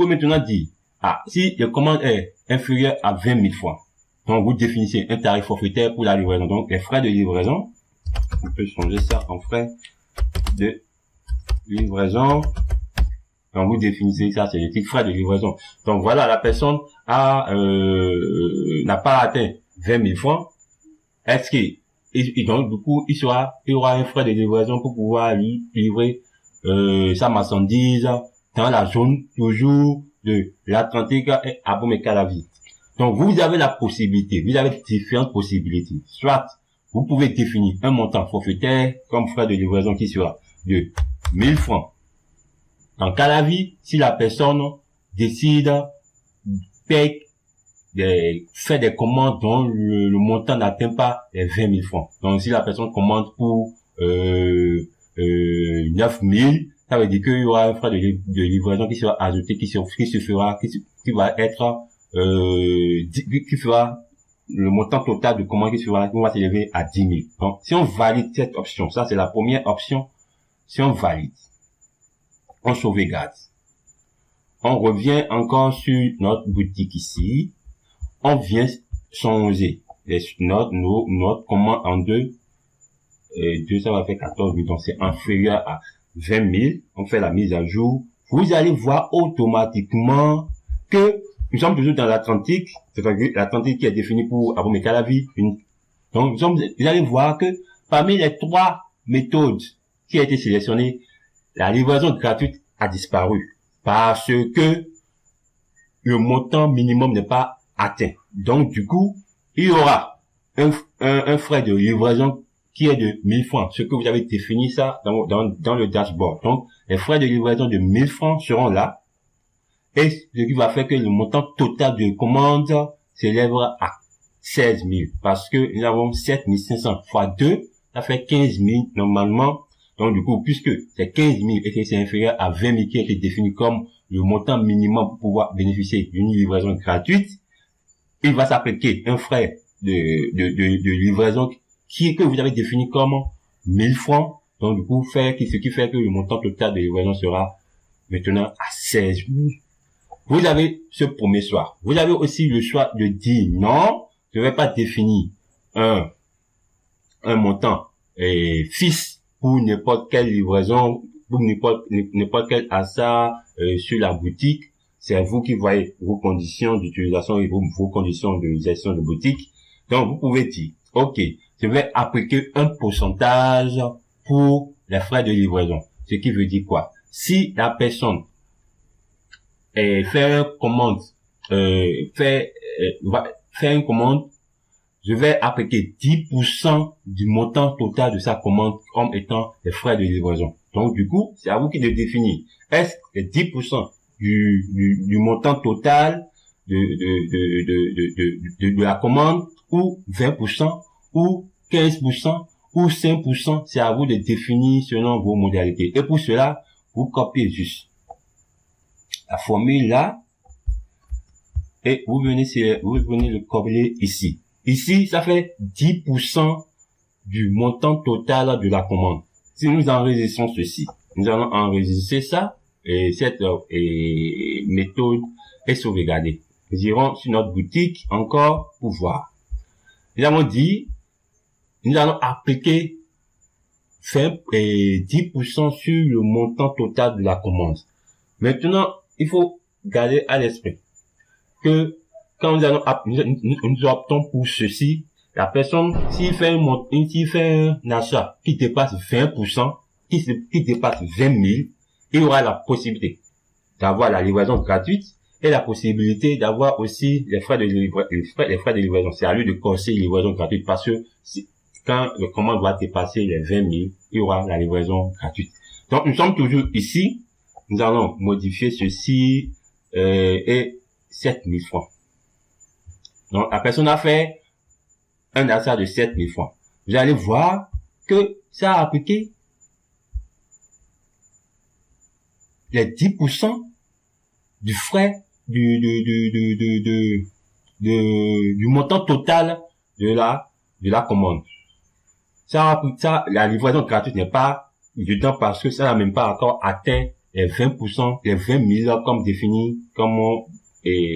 pouvez maintenant dire, si la commande est inférieure à 20 000 francs, donc vous définissez un tarif forfaitaire pour la livraison. Donc les frais de livraison, on peut changer ça en frais de livraison. Donc vous définissez ça, c'est les petits frais de livraison. Donc voilà, la personne n'a pas atteint 20 000 francs. Est-ce que et donc du coup il y aura un frais de livraison pour pouvoir livrer sa marchandise dans la zone toujours de l'Atlantique et Abomey-Calavi. Donc vous avez la possibilité, vous avez différentes possibilités. Soit vous pouvez définir un montant forfaitaire comme frais de livraison qui sera de 1000 francs. Dans Calavi, si la personne décide payer fait des commandes dont le montant n'atteint pas les 20 000 francs. Donc si la personne commande pour 9 000, ça veut dire qu'il y aura un frais de livraison qui sera ajouté, qui va être qui fera le montant total de commande qui va s'élever à 10 000. Donc si on valide cette option, ça c'est la première option. Si on valide, on sauvegarde. On revient encore sur notre boutique ici. On vient changer notre commande en 2. 2, ça va faire 14 000. Donc, c'est inférieur à 20 000. On fait la mise à jour. Vous allez voir automatiquement que nous sommes toujours dans l'Atlantique. C'est-à-dire l'Atlantique qui est défini pour Abomey-Calavi. Donc, vous allez voir que parmi les 3 méthodes qui ont été sélectionnées, la livraison gratuite a disparu. Parce que le montant minimum n'est pas atteint. Donc, du coup, il y aura un frais de livraison qui est de 1000 francs. Ce que vous avez défini ça dans le dashboard. Donc, les frais de livraison de 1000 francs seront là. Et ce qui va faire que le montant total de commande s'élèvera à 16 000. Parce que nous avons 7 500 fois 2, ça fait 15 000 normalement. Donc, du coup, puisque c'est 15 000 et que c'est inférieur à 20 000 qui a été défini comme le montant minimum pour pouvoir bénéficier d'une livraison gratuite, il va s'appliquer un frais de livraison que vous avez défini comme 1000 francs. Donc, du coup, ce qui fait que le montant total de livraison sera maintenant à 16 000. Vous avez ce premier choix. Vous avez aussi le choix de dire non, je ne vais pas définir un montant fixe pour n'importe quelle livraison, pour n'importe quel achat sur la boutique. C'est vous qui voyez vos conditions d'utilisation et vos conditions de gestion de boutique. Donc, vous pouvez dire, OK, je vais appliquer un pourcentage pour les frais de livraison. Ce qui veut dire quoi? Si la personne fait une commande, je vais appliquer 10% du montant total de sa commande comme étant les frais de livraison. Donc, du coup, c'est à vous qui de définir. Est-ce que 10% du montant total de la commande ou 20% ou 15% ou 5%, c'est à vous de définir selon vos modalités. Et pour cela, vous copiez juste la formule là et vous venez le coller ici. Ici, ça fait 10% du montant total de la commande. Si nous enregistrons ceci, nous allons enregistrer ça et cette méthode est sauvegardée. Nous irons sur notre boutique encore pour voir. Nous avons dit, nous allons appliquer 10% sur le montant total de la commande. Maintenant, il faut garder à l'esprit que quand nous optons pour ceci, la personne, s'il fait un achat qui dépasse 20%, qui dépasse 20 000, il aura la possibilité d'avoir la livraison gratuite et la possibilité d'avoir aussi les frais de livraison. C'est à lui de corser les livraison gratuite parce que quand le commande va dépasser les 20 000, il y aura la livraison gratuite. Donc, nous sommes toujours ici. Nous allons modifier ceci et 7 000 francs. Donc, la personne a fait un achat de 7 000 francs. Vous allez voir que ça a appliqué les 10% du frais du montant total de la commande. Ça, la livraison gratuite n'est pas dedans parce que ça n'a même pas encore atteint les 20%, les 20 000 comme défini comme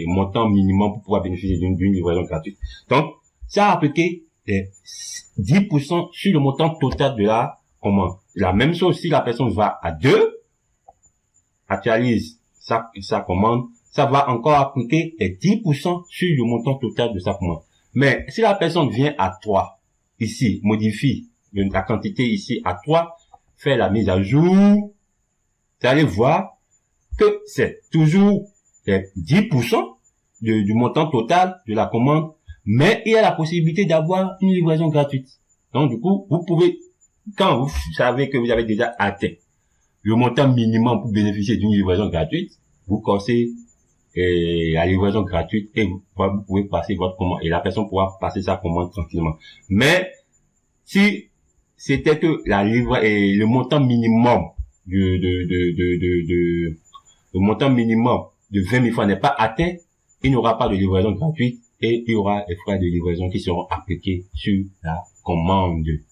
montant minimum pour pouvoir bénéficier d'une livraison gratuite. Donc, ça a appliqué les 10% sur le montant total de la commande. La même chose si la personne va à 2, actualise sa commande, ça va encore appliquer les 10% sur le montant total de sa commande. Mais si la personne vient à 3, ici, modifie la quantité ici à 3, fait la mise à jour, vous allez voir que c'est toujours les 10% du montant total de la commande, mais il y a la possibilité d'avoir une livraison gratuite. Donc, du coup, vous pouvez, quand vous savez que vous avez déjà atteint le montant minimum pour bénéficier d'une livraison gratuite, vous corsez la livraison gratuite et vous pouvez passer votre commande et la personne pourra passer sa commande tranquillement. Mais si c'était que le montant minimum le montant minimum de 20 000 francs n'est pas atteint, il n'y aura pas de livraison gratuite et il y aura les frais de livraison qui seront appliqués sur la commande.